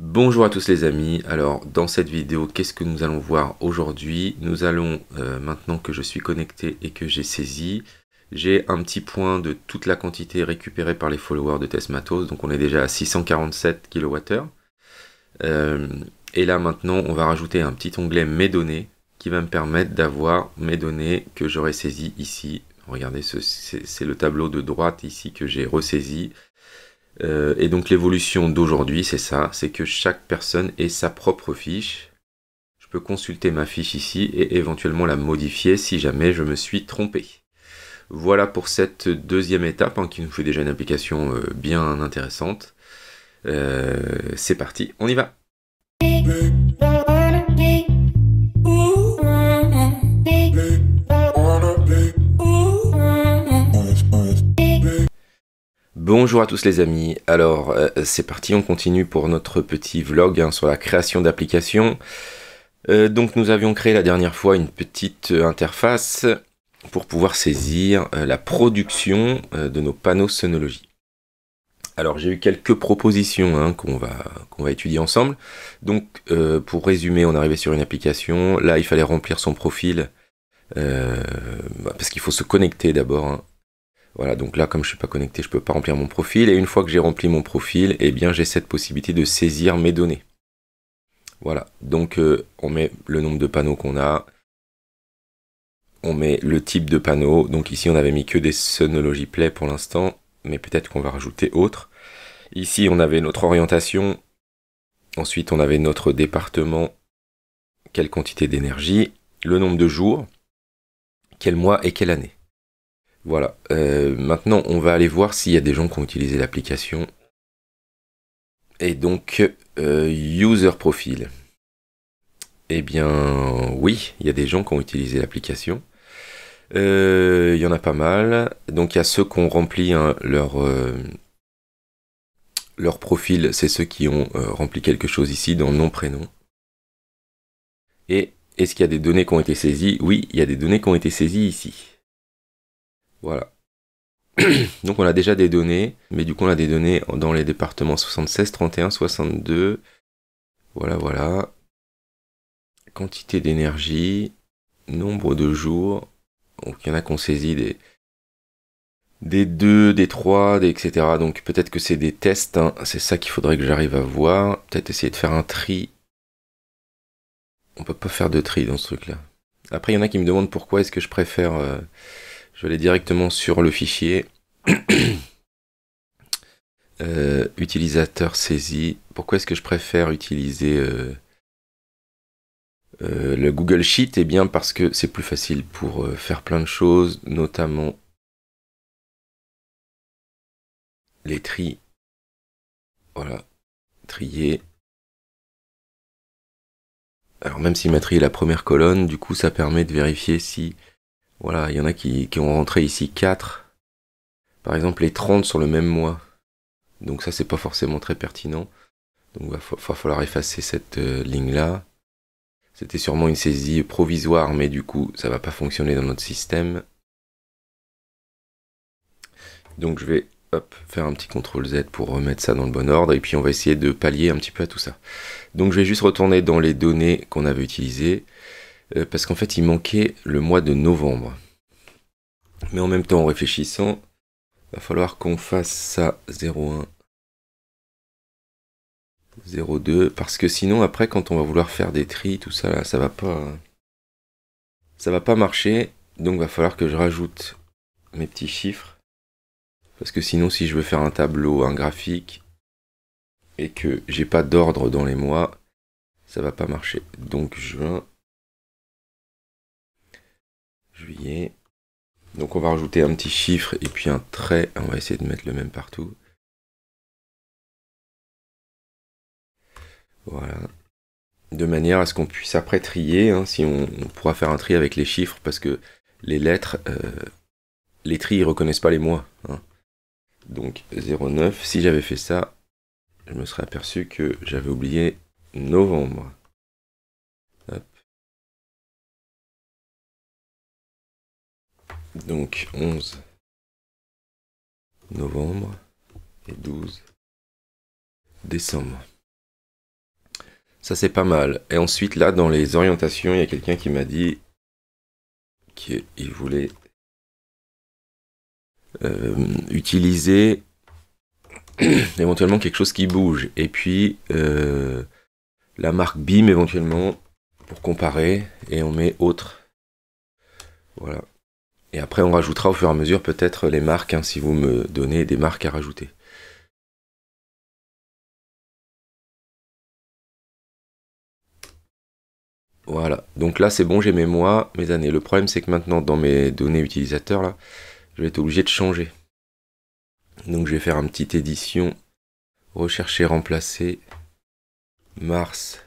Bonjour à tous les amis, alors dans cette vidéo, qu'est-ce que nous allons voir aujourd'hui? Nous allons, maintenant que je suis connecté et que j'ai saisi, j'ai un petit point de toute la quantité récupérée par les followers de Test Matos, donc on est déjà à 647 kWh. Et là maintenant, on va rajouter un petit onglet Mes données, qui va me permettre d'avoir mes données que j'aurai saisies ici. Regardez, c'est le tableau de droite ici que j'ai ressaisi. Et donc l'évolution d'aujourd'hui, c'est ça, c'est que chaque personne ait sa propre fiche. Je peux consulter ma fiche ici et éventuellement la modifier si jamais je me suis trompé. Voilà pour cette deuxième étape hein, qui nous fait déjà une application bien intéressante. C'est parti, on y va. Bonjour à tous les amis, alors c'est parti, on continue pour notre petit vlog hein, sur la création d'applications. Donc nous avions créé la dernière fois une petite interface pour pouvoir saisir la production de nos panneaux Sonology. Alors j'ai eu quelques propositions hein, qu'on va étudier ensemble. Donc pour résumer, on est arrivé sur une application, là il fallait remplir son profil, parce qu'il faut se connecter d'abord. Hein. Voilà, donc là, comme je ne suis pas connecté, je ne peux pas remplir mon profil. Et une fois que j'ai rempli mon profil, eh bien, j'ai cette possibilité de saisir mes données. Voilà, donc on met le nombre de panneaux qu'on a. On met le type de panneau. Donc ici, on avait mis que des Sonology Play pour l'instant. Mais peut-être qu'on va rajouter autre. Ici, on avait notre orientation. Ensuite, on avait notre département. Quelle quantité d'énergie. Le nombre de jours. Quel mois et quelle année. Voilà, maintenant on va aller voir s'il y a des gens qui ont utilisé l'application. Et donc, user profile. Eh bien, oui, il y a des gens qui ont utilisé l'application. Il y en a pas mal. Donc il y a ceux qui ont rempli hein, leur profil, c'est ceux qui ont rempli quelque chose ici dans nom, prénom. Et est-ce qu'il y a des données qui ont été saisies? Oui, il y a des données qui ont été saisies ici. Voilà. Donc on a déjà des données, mais du coup on a des données dans les départements 76, 31, 62. Voilà, voilà. Quantité d'énergie, nombre de jours. Donc il y en a qui ont saisi des 2, des 3, etc. Donc peut-être que c'est des tests, hein. C'est ça qu'il faudrait que j'arrive à voir. Peut-être essayer de faire un tri. On peut pas faire de tri dans ce truc-là. Après il y en a qui me demandent pourquoi est-ce que je préfère... je vais aller directement sur le fichier. Utilisateur saisi. Pourquoi est-ce que je préfère utiliser le Google Sheet? Eh bien parce que c'est plus facile pour faire plein de choses, notamment les tris. Voilà, trier. Alors même si ma trié la première colonne, du coup ça permet de vérifier si... Voilà, il y en a qui ont rentré ici 4. Par exemple les 30 sur le même mois. Donc ça c'est pas forcément très pertinent. Donc il va falloir effacer cette ligne-là. C'était sûrement une saisie provisoire, mais du coup ça va pas fonctionner dans notre système. Donc je vais faire un petit CTRL Z pour remettre ça dans le bon ordre, et puis on va essayer de pallier un petit peu à tout ça. Donc je vais juste retourner dans les données qu'on avait utilisées, parce qu'en fait il manquait le mois de novembre. Mais en même temps, en réfléchissant, il va falloir qu'on fasse ça 01, 02, parce que sinon après quand on va vouloir faire des tris, tout ça là, ça va pas marcher, donc il va falloir que je rajoute mes petits chiffres. Parce que sinon, si je veux faire un tableau, un graphique, et que j'ai pas d'ordre dans les mois, ça va pas marcher. Donc juin, juillet. Donc on va rajouter un petit chiffre et puis un trait. On va essayer de mettre le même partout. Voilà. De manière à ce qu'on puisse après trier, hein, si on pourra faire un tri avec les chiffres, parce que les lettres, les tris, ils reconnaissent pas les mois. Hein. Donc 09, si j'avais fait ça, je me serais aperçu que j'avais oublié novembre. Hop. Donc 11 novembre et 12 décembre. Ça c'est pas mal. Et ensuite là dans les orientations, il y a quelqu'un qui m'a dit qu'il voulait utiliser éventuellement quelque chose qui bouge. Et puis la marque BIM éventuellement pour comparer et on met autre. Voilà. Et après on rajoutera au fur et à mesure peut-être les marques hein, si vous me donnez des marques à rajouter. Voilà, donc là c'est bon, j'ai mes mois, mes années. Le problème c'est que maintenant dans mes données utilisateurs là, je vais être obligé de changer. Donc je vais faire une petite édition, rechercher, remplacer mars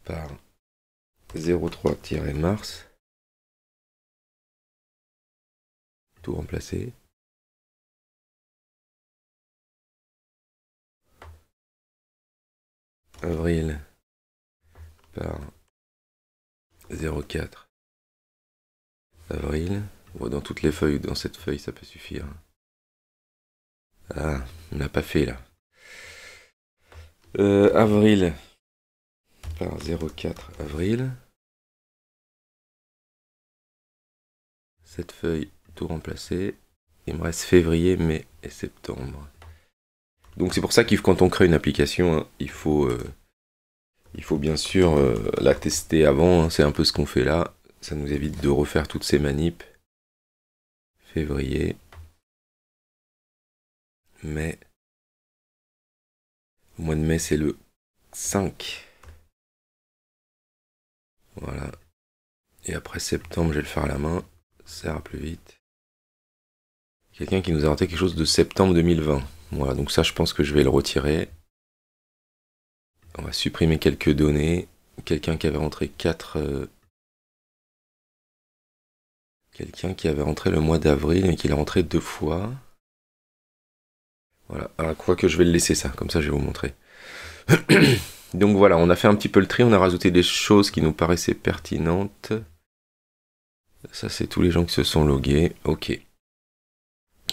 par 03-mars, tout remplacer. Avril par 04 avril. Bon, dans toutes les feuilles, dans cette feuille ça peut suffire. Ah, on n'a pas fait là. Avril par 04 avril. Cette feuille, tout remplacer. Il me reste février, mai et septembre. Donc c'est pour ça que quand on crée une application, hein, il faut bien sûr la tester avant. Hein, c'est un peu ce qu'on fait là. Ça nous évite de refaire toutes ces manips. Février, mai. Le mois de mai, c'est le 5. Voilà. Et après septembre, je vais le faire à la main. Ça ira plus vite. Quelqu'un qui nous a rentré quelque chose de septembre 2020. Voilà, donc ça, je pense que je vais le retirer. On va supprimer quelques données. Quelqu'un qui avait rentré 4... Quelqu'un qui avait rentré le mois d'avril, mais qui l'a rentré 2 fois. Voilà, alors, je crois que je vais le laisser ça, comme ça je vais vous montrer. Donc voilà, on a fait un petit peu le tri, on a rajouté des choses qui nous paraissaient pertinentes. Ça c'est tous les gens qui se sont logués, ok.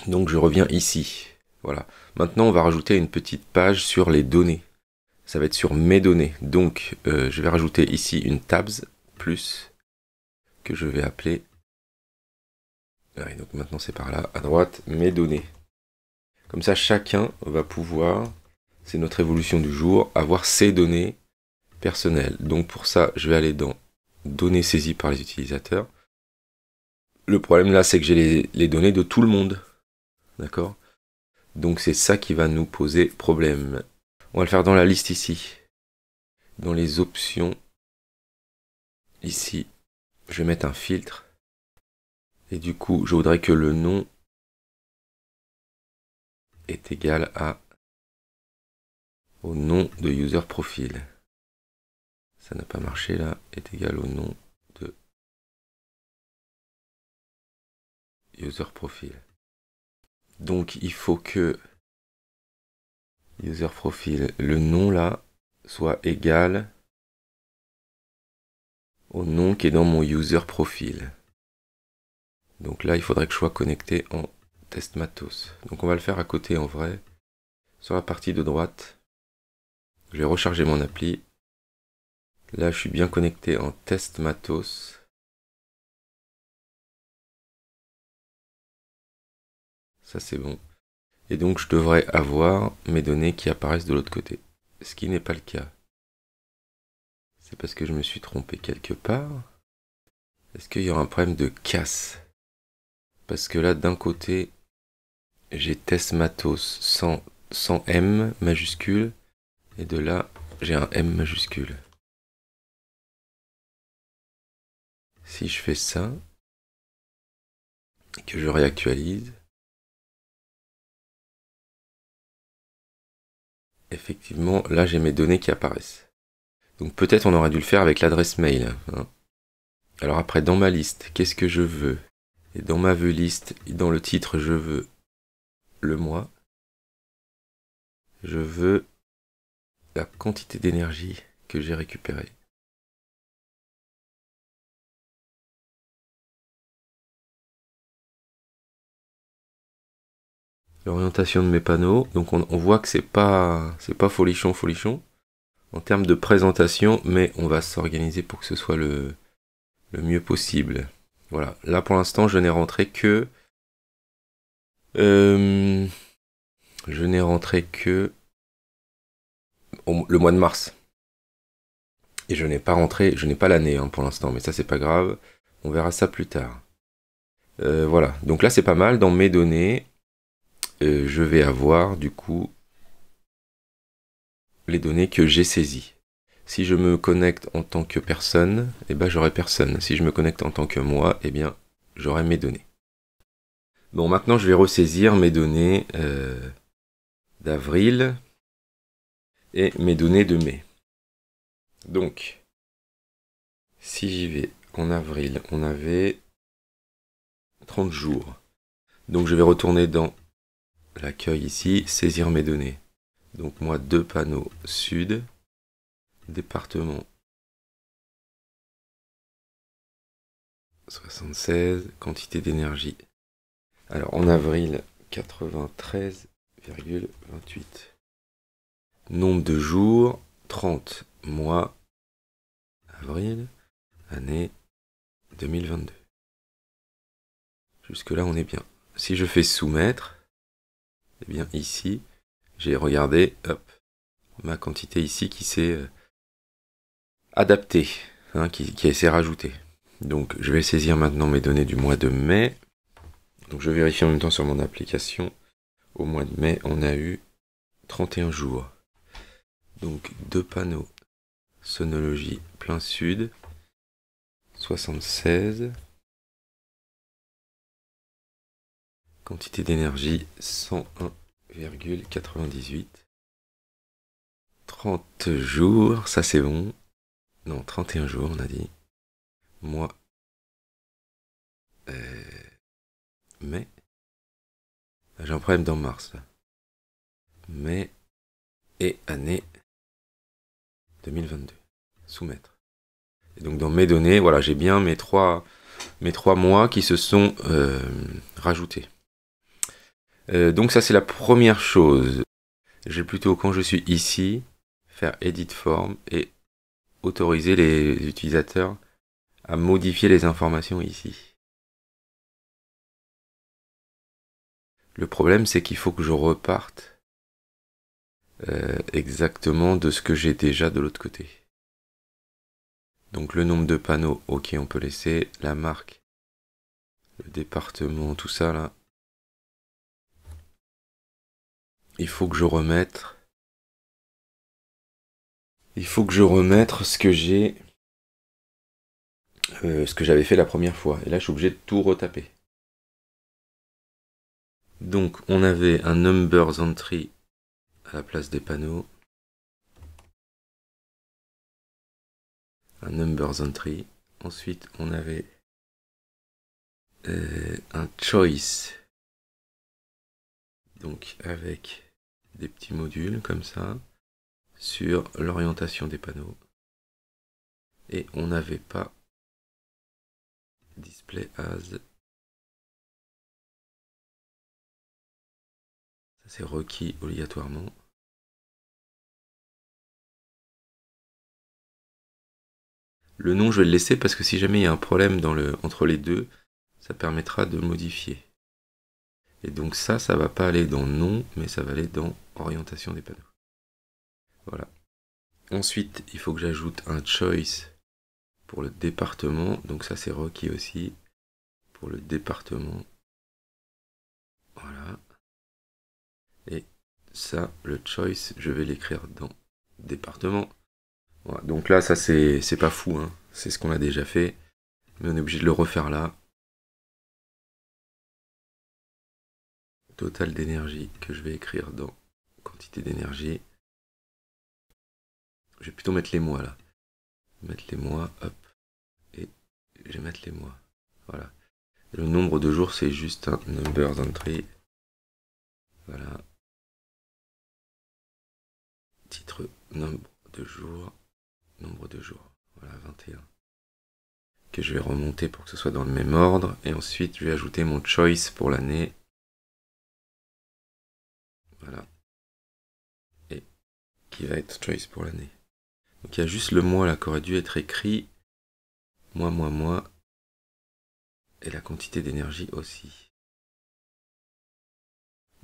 Donc je reviens ici, voilà. Maintenant on va rajouter une petite page sur les données. Ça va être sur mes données. Donc je vais rajouter ici une tabs, plus, que je vais appeler... Ouais, donc maintenant c'est par là, à droite, mes données. Comme ça chacun va pouvoir... C'est notre évolution du jour, avoir ses données personnelles. Donc pour ça, je vais aller dans données saisies par les utilisateurs. Le problème là, c'est que j'ai les données de tout le monde. D'accord? Donc c'est ça qui va nous poser problème. On va le faire dans la liste ici. Dans les options, ici, je vais mettre un filtre. Et du coup, je voudrais que le nom est égal au nom de user profile. Ça n'a pas marché là, est égal au nom de user profile. Donc il faut que user profile, le nom là, soit égal au nom qui est dans mon user profile. Donc là, il faudrait que je sois connecté en test matos. Donc on va le faire à côté en vrai. Sur la partie de droite, je vais recharger mon appli. Là, je suis bien connecté en test matos. Ça, c'est bon. Et donc, je devrais avoir mes données qui apparaissent de l'autre côté. Ce qui n'est pas le cas. C'est parce que je me suis trompé quelque part. Est-ce qu'il y aura un problème de casse? Parce que là, d'un côté, j'ai test matos sans M majuscule. Et de là, j'ai un M majuscule. Si je fais ça, et que je réactualise, effectivement, là j'ai mes données qui apparaissent. Donc peut-être on aurait dû le faire avec l'adresse mail. Hein. Alors après, dans ma liste, qu'est-ce que je veux? Et dans ma vue liste, dans le titre, je veux le mois. Je veux la quantité d'énergie que j'ai récupérée. L'orientation de mes panneaux. Donc on voit que c'est pas folichon. en termes de présentation, mais on va s'organiser pour que ce soit le mieux possible. Voilà, là pour l'instant je n'ai rentré que... je n'ai rentré que le mois de mars. Et je n'ai pas rentré, je n'ai pas l'année hein, pour l'instant, mais ça c'est pas grave, on verra ça plus tard. Voilà, donc là c'est pas mal, dans mes données, je vais avoir du coup les données que j'ai saisies. Si je me connecte en tant que personne, eh ben j'aurai personne. Si je me connecte en tant que moi, eh bien j'aurai mes données. Bon, maintenant je vais ressaisir mes données d'avril et mes données de mai. Donc, si j'y vais en avril, on avait 30 jours. Donc je vais retourner dans l'accueil ici, saisir mes données. Donc moi, 2 panneaux sud, département 76, quantité d'énergie. Alors en avril, 93,28. Nombre de jours, 30. Mois, avril, année 2022. Jusque là, on est bien. Si je fais soumettre, eh bien ici, j'ai regardé, hop, ma quantité ici qui s'est adaptée, hein, qui s'est rajoutée. Donc je vais saisir maintenant mes données du mois de mai. Donc je vérifie en même temps sur mon application. Au mois de mai, on a eu 31 jours. Donc 2 panneaux. Sonologie plein sud. 76. Quantité d'énergie 101,98. 30 jours, ça c'est bon. Non, 31 jours on a dit. Mois. Mai. J'ai un problème dans mars là. Mai et année 2022. Soumettre. Et donc dans mes données, voilà, j'ai bien mes trois mois qui se sont rajoutés. Donc ça c'est la première chose. J'ai plutôt, quand je suis ici, faire Edit Form et autoriser les utilisateurs à modifier les informations ici. Le problème c'est qu'il faut que je reparte exactement de ce que j'ai déjà de l'autre côté. Donc le nombre de panneaux, ok, on peut laisser. La marque, le département, tout ça là. Il faut que je remette. Ce que j'ai, ce que j'avais fait la première fois. Et là, je suis obligé de tout retaper. Donc, on avait un numbers entry à la place des panneaux. Un numbers entry. Ensuite, on avait un choice. Donc, avec des petits modules comme ça sur l'orientation des panneaux. Et on n'avait pas display as. Ça c'est requis obligatoirement. Le nom je vais le laisser parce que si jamais il y a un problème entre les deux, ça permettra de modifier. Et donc ça va pas aller dans nom, mais ça va aller dans orientation des panneaux. Voilà. Ensuite, il faut que j'ajoute un choice pour le département. Donc ça c'est requis aussi pour le département. Voilà. Et ça, le choice, je vais l'écrire dans département. Voilà. Donc là, ça c'est pas fou, hein. C'est ce qu'on a déjà fait. Mais on est obligé de le refaire là. Total d'énergie que je vais écrire dans quantité d'énergie. Je vais plutôt mettre les mois là. Mettre les mois, hop. Et je vais mettre les mois. Voilà. Et le nombre de jours, c'est juste un numbers entry. Voilà. Titre, nombre de jours. Nombre de jours. Voilà, 21. Que je vais remonter pour que ce soit dans le même ordre. Et ensuite, je vais ajouter mon choice pour l'année. Voilà. Et qui va être choice pour l'année. Donc il y a juste le mois là qui aurait dû être écrit. Mois. Et la quantité d'énergie aussi.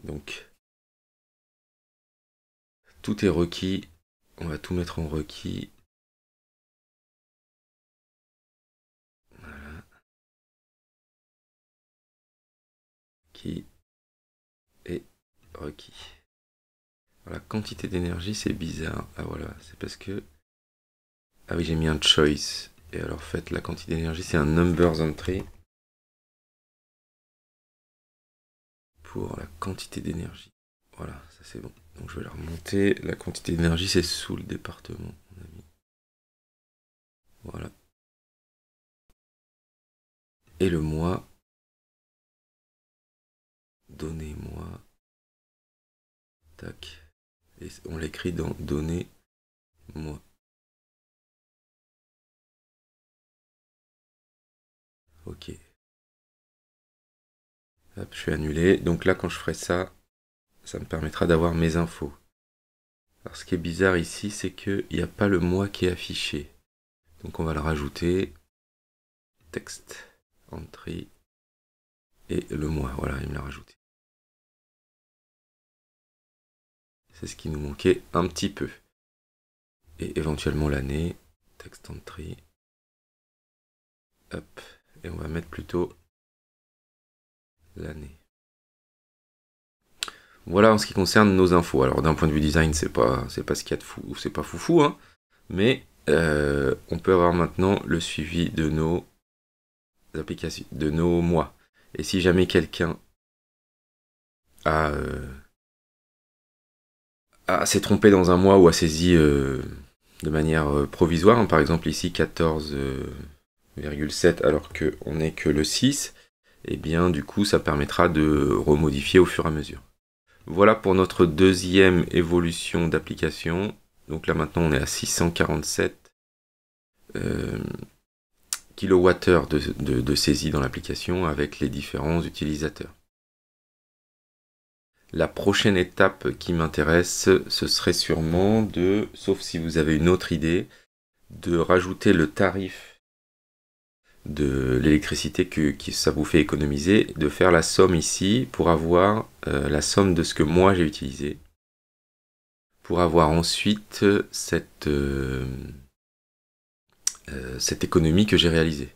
Donc, tout est requis. On va tout mettre en requis. Voilà. Qui est requis. La quantité d'énergie, c'est bizarre. Ah voilà, c'est parce que... Ah oui, j'ai mis un choice. Et alors, en fait, la quantité d'énergie, c'est un numbers entry. Pour la quantité d'énergie. Voilà, ça c'est bon. Donc je vais la remonter. La quantité d'énergie, c'est sous le département, mon ami. Voilà. Et le mois. Donnez-moi. Tac. Et on l'écrit dans donnez-moi. Ok. Hop, je suis annulé. Donc là, quand je ferai ça, ça me permettra d'avoir mes infos. Alors ce qui est bizarre ici, c'est qu'il n'y a pas le mois qui est affiché. Donc on va le rajouter. Texte, entry. Et le mois, voilà, il me l'a rajouté. C'est ce qui nous manquait un petit peu. Et éventuellement l'année, text entry. Hop, et on va mettre plutôt l'année. Voilà en ce qui concerne nos infos. Alors d'un point de vue design, c'est pas ce qu'il y a de fou, c'est pas foufou, hein. Mais on peut avoir maintenant le suivi de nos applications, de nos mois. Et si jamais quelqu'un s'est trompé dans un mois ou a saisi de manière provisoire, hein, par exemple ici 14,7 alors qu'on n'est que le 6, et bien du coup ça permettra de remodifier au fur et à mesure. Voilà pour notre deuxième évolution d'application. Donc là maintenant on est à 647 kWh de saisie dans l'application avec les différents utilisateurs. La prochaine étape qui m'intéresse, ce serait sûrement sauf si vous avez une autre idée, de rajouter le tarif de l'électricité que ça vous fait économiser, de faire la somme ici pour avoir la somme de ce que moi j'ai utilisé, pour avoir ensuite cette économie que j'ai réalisée.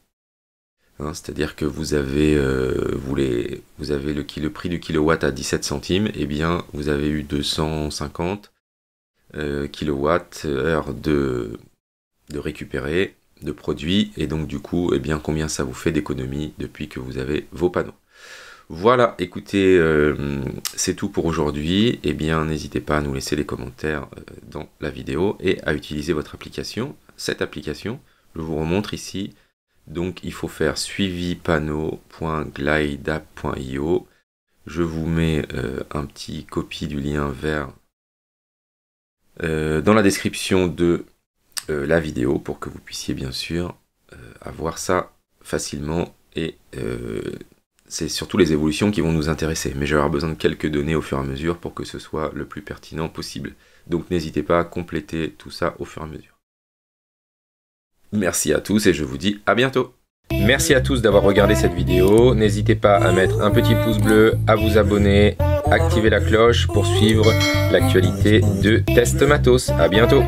Hein, c'est-à-dire que vous avez le prix du kilowatt à 17 centimes, et bien vous avez eu 250 kWh de récupérer, de produits, et donc du coup, eh bien, combien ça vous fait d'économie depuis que vous avez vos panneaux. Voilà, écoutez, c'est tout pour aujourd'hui. Eh bien, n'hésitez pas à nous laisser les commentaires dans la vidéo et à utiliser votre application, cette application. Je vous remontre ici. Donc, il faut faire suivi panneau.glideapp.io. Je vous mets un petit copie du lien vers dans la description de la vidéo pour que vous puissiez bien sûr avoir ça facilement, et c'est surtout les évolutions qui vont nous intéresser, mais je vais avoir besoin de quelques données au fur et à mesure pour que ce soit le plus pertinent possible. Donc n'hésitez pas à compléter tout ça au fur et à mesure. Merci à tous et je vous dis à bientôt. Merci à tous d'avoir regardé cette vidéo. N'hésitez pas à mettre un petit pouce bleu, à vous abonner, activer la cloche pour suivre l'actualité de Test Matos. À bientôt.